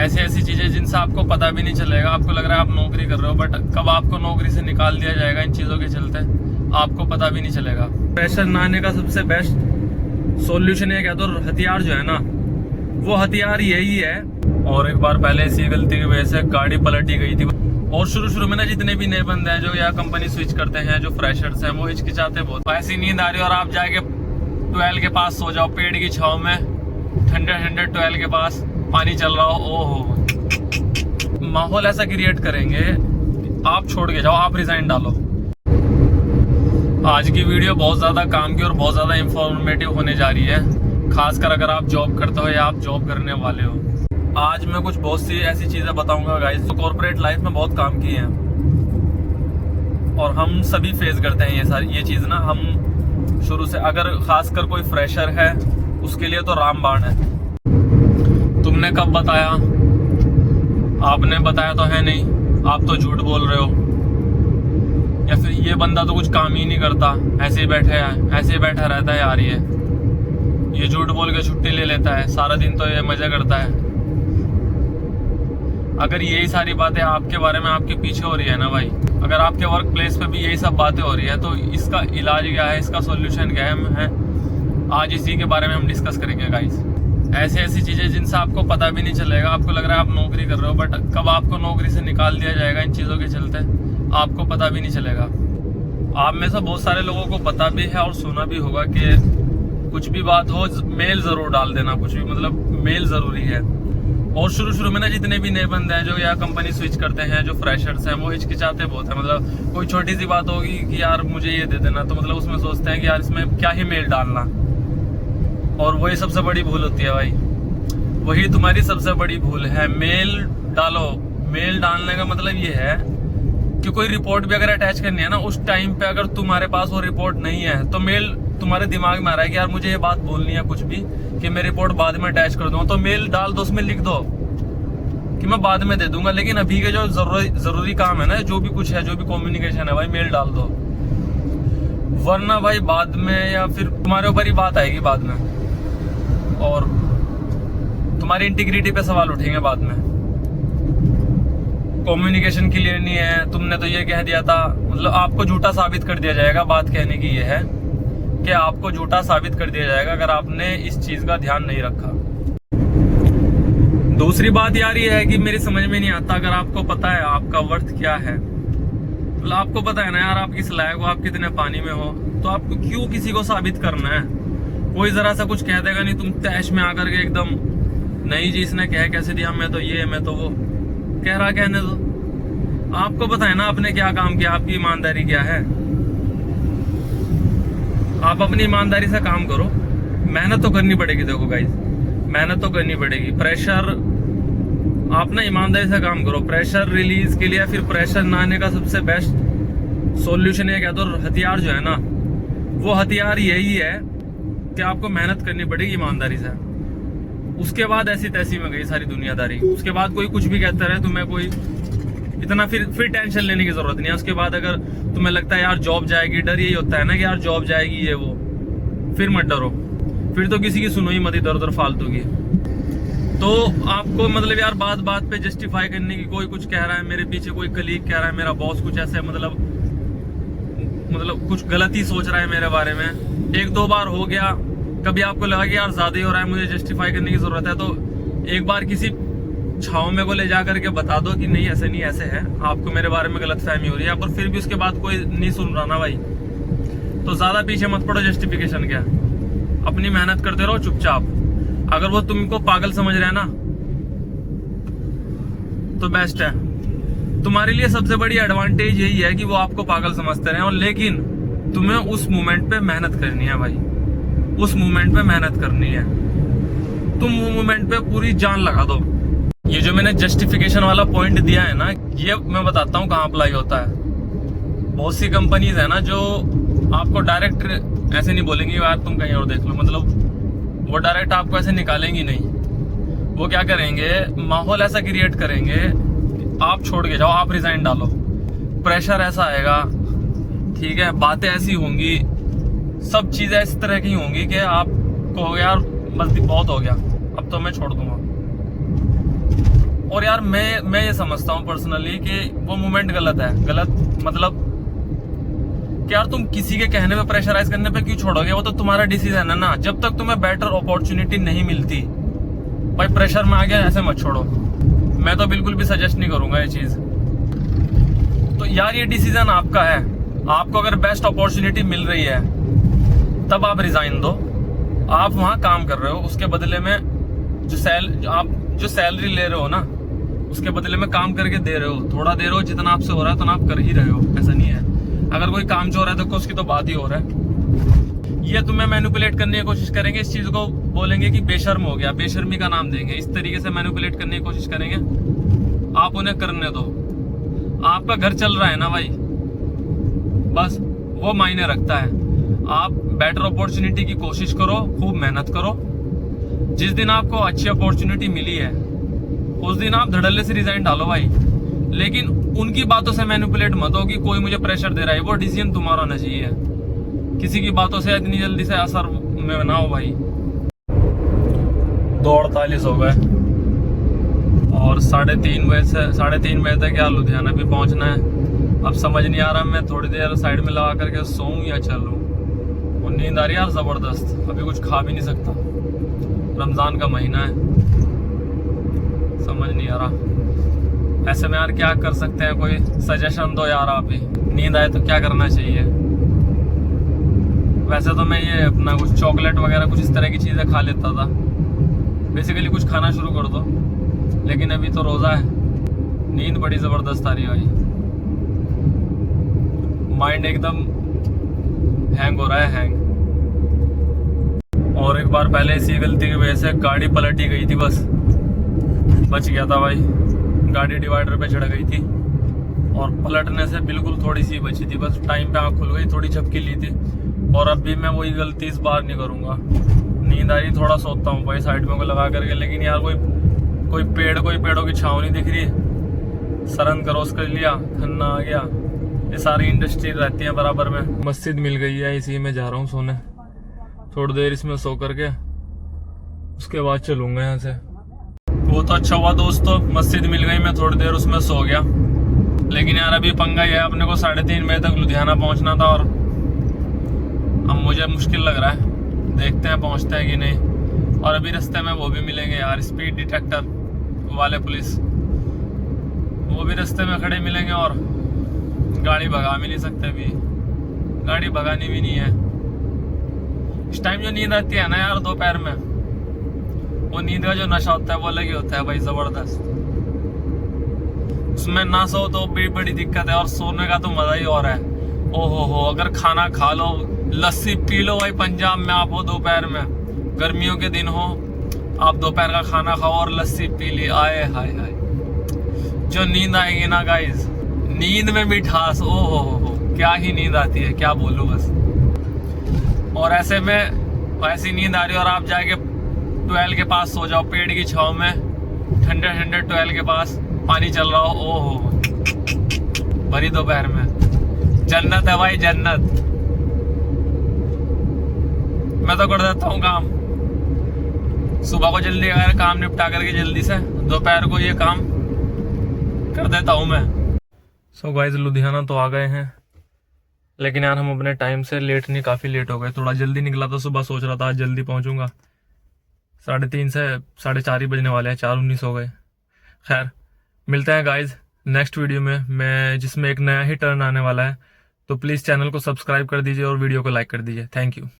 ऐसी ऐसी चीजें जिनसे आपको पता भी नहीं चलेगा, आपको लग रहा है आप नौकरी कर रहे हो, बट कब आपको नौकरी से निकाल दिया जाएगा इन चीजों के चलते आपको पता भी नहीं चलेगा। प्रेशर ना आने का सबसे बेस्ट सॉल्यूशन है क्या, तो हथियार जो है ना, वो हथियार यही है। और एक बार पहले इसी गलती की वजह से गाड़ी पलटी गई थी। और शुरू में ना जितने भी नए बंदे हैं जो यहाँ कंपनी स्विच करते हैं, जो फ्रेशर्स हैं, वो हिचकिचाते बहुत। ऐसी नींद आ रही है और आप जाके ट्वेल्व के पास सो जाओ, पेड़ की छाव में, ठंडे ट्वेल्व के पास पानी चल रहा हो, ओहो, माहौल ऐसा क्रिएट करेंगे आप छोड़ के जाओ, आप रिजाइन डालो। आज की वीडियो बहुत ज्यादा काम की और बहुत ज्यादा इंफॉर्मेटिव होने जा रही है, खासकर अगर आप जॉब करते हो या आप जॉब करने वाले हो। आज मैं कुछ बहुत सी ऐसी चीजें बताऊंगा गाइस जो कॉर्पोरेट लाइफ में बहुत काम की हैं और हम सभी फेस करते हैं ये चीज ना। हम शुरू से, अगर खासकर कोई फ्रेशर है उसके लिए तो रामबाण है। तुमने कब बताया, आपने बताया तो है नहीं, आप तो झूठ बोल रहे हो, या फिर ये बंदा तो कुछ काम ही नहीं करता, ऐसे ही बैठा रहता है यार, ये झूठ बोल के छुट्टी ले लेता है, सारा दिन तो ये मजा करता है। अगर यही सारी बातें आपके बारे में आपके पीछे हो रही है ना भाई, अगर आपके वर्क प्लेस पे भी यही सब बातें हो रही है, तो इसका इलाज क्या है, इसका सॉल्यूशन क्या है आज इसी के बारे में हम डिस्कस करेंगे गाइस। ऐसी चीजें जिनसे आपको पता भी नहीं चलेगा, आपको लग रहा है आप नौकरी कर रहे हो, बट कब आपको नौकरी से निकाल दिया जाएगा इन चीजों के चलते आपको पता भी नहीं चलेगा। आप में से बहुत सारे लोगों को पता भी है और सुना भी होगा कि कुछ भी बात हो मेल जरूर डाल देना, कुछ भी मतलब मेल जरूरी है। और शुरू में ना जितने भी नए बंदे हैं जो यहाँ कंपनी स्विच करते हैं, जो फ्रेशर्स हैं, वो हिचकिचाते बहुत है। मतलब कोई छोटी सी बात होगी कि यार मुझे ये दे देना, तो मतलब उसमें सोचते हैं कि यार इसमें क्या ही मेल डालना, और वही सबसे बड़ी भूल होती है भाई, वही तुम्हारी सबसे बड़ी भूल है। मेल डालो, मेल डालने का मतलब ये है कि कोई रिपोर्ट भी अगर अटैच करनी है ना, उस टाइम पे अगर तुम्हारे पास वो रिपोर्ट नहीं है तो मेल तुम्हारे दिमाग में आ रहा है कि यार मुझे ये बात बोलनी है कुछ भी, कि मैं रिपोर्ट बाद में अटैच कर दूंगा, तो मेल डाल दो, उसमें लिख दो कि मैं बाद में दे दूंगा। लेकिन अभी के जो जरूरी काम है ना, जो भी कुछ है, जो भी कम्युनिकेशन है भाई, मेल डाल दो, वरना भाई बाद में या फिर तुम्हारे ऊपर ही बात आएगी बाद में, और तुम्हारी इंटीग्रिटी पे सवाल उठेंगे बाद में। कम्युनिकेशन क्लियर नहीं है, तुमने तो ये कह दिया था, मतलब आपको झूठा साबित कर दिया जाएगा। बात कहने की ये है कि आपको झूठा साबित कर दिया जाएगा अगर आपने इस चीज का ध्यान नहीं रखा। दूसरी बात यार ये है कि मेरी समझ में नहीं आता, अगर आपको पता है आपका वर्थ क्या है, मतलब आपको पता है ना यार आप किस लायक हो, आप कितने पानी में हो, तो आपको क्यों किसी को साबित करना है। कोई जरा सा कुछ कह देगा नहीं, तुम तैश में आकर के एकदम नहीं जी इसने कह कैसे दिया, मैं तो ये मैं तो वो, कह रहा कहने दो। आपको पता है ना आपने क्या काम किया, आपकी ईमानदारी क्या है। आप अपनी ईमानदारी से काम करो, मेहनत तो करनी पड़ेगी। देखो गाइस, मेहनत तो करनी पड़ेगी। प्रेशर, आप ना ईमानदारी से काम करो। प्रेशर रिलीज के लिए, फिर प्रेशर ना आने का सबसे बेस्ट सॉल्यूशन है क्या, तो हथियार जो है ना, वो हथियार यही है कि आपको मेहनत करनी पड़ेगी ईमानदारी से। उसके बाद ऐसी तैसी में गई सारी दुनियादारी, उसके बाद कोई कुछ भी कहता रहे, तुम्हें कोई इतना फिर टेंशन लेने की जरूरत नहीं है। उसके बाद अगर तुम्हें लगता है यार जॉब जाएगी, डर यही होता है ना कि यार जॉब जाएगी ये वो, फिर मत डरो, फिर तो किसी की सुनो ही मत इधर उधर फालतू की। तो आपको मतलब यार बात पे जस्टिफाई करने की, कोई कुछ कह रहा है मेरे पीछे, कोई कलीग कह रहा है, मेरा बॉस कुछ ऐसे मतलब कुछ गलत ही सोच रहा है मेरे बारे में, एक दो बार हो गया, कभी आपको लगा कि यार ज्यादा ही हो रहा है, मुझे जस्टिफाई करने की जरूरत है, तो एक बार किसी छाव में को ले जा करके बता दो कि नहीं ऐसे नहीं ऐसे है, आपको मेरे बारे में गलत फहमी हो रही है, पर फिर भी उसके बाद कोई नहीं सुन रहा ना भाई, तो ज्यादा पीछे मत पड़ो। जस्टिफिकेशन क्या, अपनी मेहनत करते रहो चुपचाप। अगर वो तुमको पागल समझ रहे हैं ना, तो बेस्ट है। तुम्हारे लिए सबसे बड़ी एडवांटेज यही है कि वो आपको पागल समझते रहे, और लेकिन तुम्हें उस मोमेंट पे मेहनत करनी है भाई, उस मोमेंट पे मेहनत करनी है। तुम वो मोमेंट पे पूरी जान लगा दो। ये जो मैंने जस्टिफिकेशन वाला पॉइंट दिया है ना, ये मैं बताता हूँ कहाँ अप्लाई होता है। बहुत सी कंपनीज है ना जो आपको डायरेक्ट ऐसे नहीं बोलेंगे यार तुम कहीं और देख लो, मतलब वो डायरेक्ट आपको ऐसे निकालेंगी नहीं। वो क्या करेंगे, माहौल ऐसा क्रिएट करेंगे आप छोड़ के जाओ, आप रिजाइन डालो। प्रेशर ऐसा आएगा, ठीक है, बातें ऐसी होंगी, सब चीजें इस तरह की होंगी कि आप कहोगे यार बस बहुत हो गया, अब तो मैं छोड़ दूंगा। और यार मैं ये समझता हूँ पर्सनली कि वो मोमेंट गलत है। गलत मतलब कि यार तुम किसी के कहने पे, प्रेशराइज करने पे क्यों छोड़ोगे? वो तो तुम्हारा डिसीजन है ना। जब तक तुम्हें बेटर अपॉर्चुनिटी नहीं मिलती, भाई प्रेशर में आ गया ऐसे मत छोड़ो। मैं तो बिल्कुल भी सजेस्ट नहीं करूंगा ये चीज। तो यार ये डिसीजन आपका है। आपको अगर बेस्ट अपॉर्चुनिटी मिल रही है तब आप रिजाइन दो। आप वहां काम कर रहे हो, उसके बदले में आप जो सैलरी ले रहे हो ना, उसके बदले में काम करके दे रहे हो। थोड़ा दे रहे हो, जितना आपसे हो रहा है तो आप कर ही रहे हो, ऐसा नहीं है। अगर कोई काम चोर है तो उसकी तो बात ही हो रहा है। ये तुम्हें मैनिपुलेट करने की कोशिश करेंगे, इस चीज को बोलेंगे कि बेशर्म हो गया, बेशर्मी का नाम देंगे, इस तरीके से मैनिपुलेट करने की कोशिश करेंगे। आप उन्हें करने दो। आपका घर चल रहा है ना भाई, बस वो मायने रखता है। आप बेटर अपॉर्चुनिटी की कोशिश करो, खूब मेहनत करो। जिस दिन आपको अच्छी अपॉर्चुनिटी मिली है उस दिन आप धड़ल्ले से रिजाइन डालो भाई। लेकिन उनकी बातों से मैनिपुलेट मत हो कि कोई मुझे प्रेशर दे रहा है। वो डिसीजन तुम्हारा होना चाहिए। किसी की बातों से इतनी जल्दी से असर में ना हो भाई। 2:48 हो गए और 3:30 बजे तक यार लुधियाना भी पहुंचना है। अब समझ नहीं आ रहा मैं थोड़ी देर साइड में लगा करके सोऊं या चलूं। और नींद आ रही है यार जबरदस्त। अभी कुछ खा भी नहीं सकता, रमजान का महीना है, समझ नहीं आ रहा। ऐसे में यार क्या कर सकते हैं? कोई सजेशन दो यार आप ही। नींद आए तो क्या करना चाहिए? वैसे तो मैं ये अपना कुछ चॉकलेट वगैरह कुछ इस तरह की चीज़ें खा लेता था। बेसिकली कुछ खाना शुरू कर दो, लेकिन अभी तो रोज़ा है। नींद बड़ी ज़बरदस्त आ रही है भाई। माइंड एकदम हैंग हो रहा है, हैंग। और एक बार पहले इसी गलती की वजह से गाड़ी पलटी गई थी, बस बच गया था भाई। गाड़ी डिवाइडर पे चढ़ गई थी और पलटने से बिल्कुल थोड़ी सी बची थी, बस टाइम पे आँख खुल गई, थोड़ी झपकी ली थी। और अब भी मैं वही गलती इस बार नहीं करूँगा। नींद आ रही, थोड़ा सोता हूँ भाई साइड में को लगा करके, लेकिन यार कोई पेड़ों की छाँव नहीं दिख रही। सरन क्रॉस कर लिया, खन्ना आ गया, ये सारी इंडस्ट्री रहती है बराबर में। मस्जिद मिल गई है, इसी में जा रहा हूँ सोने। थोड़ी देर इसमें सो करके उसके बाद चलूंगा यहाँ से। वो तो अच्छा हुआ दोस्तों, मस्जिद मिल गई, मैं थोड़ी देर उसमें सो गया। लेकिन यार अभी पंगा ये है, अपने को 3:30 बजे तक लुधियाना पहुंचना था और अब मुझे मुश्किल लग रहा है। देखते हैं पहुंचते हैं कि नहीं। और अभी रास्ते में वो भी मिलेंगे यार, स्पीड डिटेक्टर वाले पुलिस, वो भी रास्ते में खड़े मिलेंगे। और गाड़ी भगा भी नहीं सकते, अभी गाड़ी भगानी भी नहीं है। इस टाइम जो नींद आती है ना यार दोपहर में, वो नींद का जो नशा होता है वो अलग ही होता है भाई, जबरदस्त। उसमें ना सो तो भी बड़ी दिक्कत है, और सोने का तो मजा ही और है। ओहो हो, अगर खाना खा लो, लस्सी पी लो भाई। पंजाब में आप हो दोपहर में, गर्मियों के दिन हो, आप दोपहर का खाना खाओ और लस्सी पी ली, आए हाय हाय, जो नींद आएगी ना गाइस, नींद में मिठास, ओहो हो, क्या ही नींद आती है, क्या बोलूं बस। और ऐसे में ऐसी नींद आ रही है और आप जाके ट्वेल के पास सो जाओ, पेड़ की छांव में, ठंडे ठंडे ट्वेल के पास पानी चल रहा हो, ओहो भरी दोपहर में, जन्नत है भाई, जन्नत। मैं तो कर देता हूँ काम, सुबह को जल्दी अगर काम निपटा करके जल्दी से, दोपहर को ये काम कर देता हूँ मैं। सो गाइस लुधियाना तो आ गए हैं, लेकिन यार हम अपने टाइम से लेट नहीं, काफ़ी लेट हो गए। थोड़ा जल्दी निकला था सुबह, सोच रहा था आज जल्दी पहुंचूंगा। 3:30 से 4:30 ही बजने वाले हैं, 4:19 हो गए। खैर मिलते हैं गाइज नेक्स्ट वीडियो में जिसमें एक नया ही टर्न आने वाला है। तो प्लीज़ चैनल को सब्सक्राइब कर दीजिए और वीडियो को लाइक कर दीजिए। Thank you.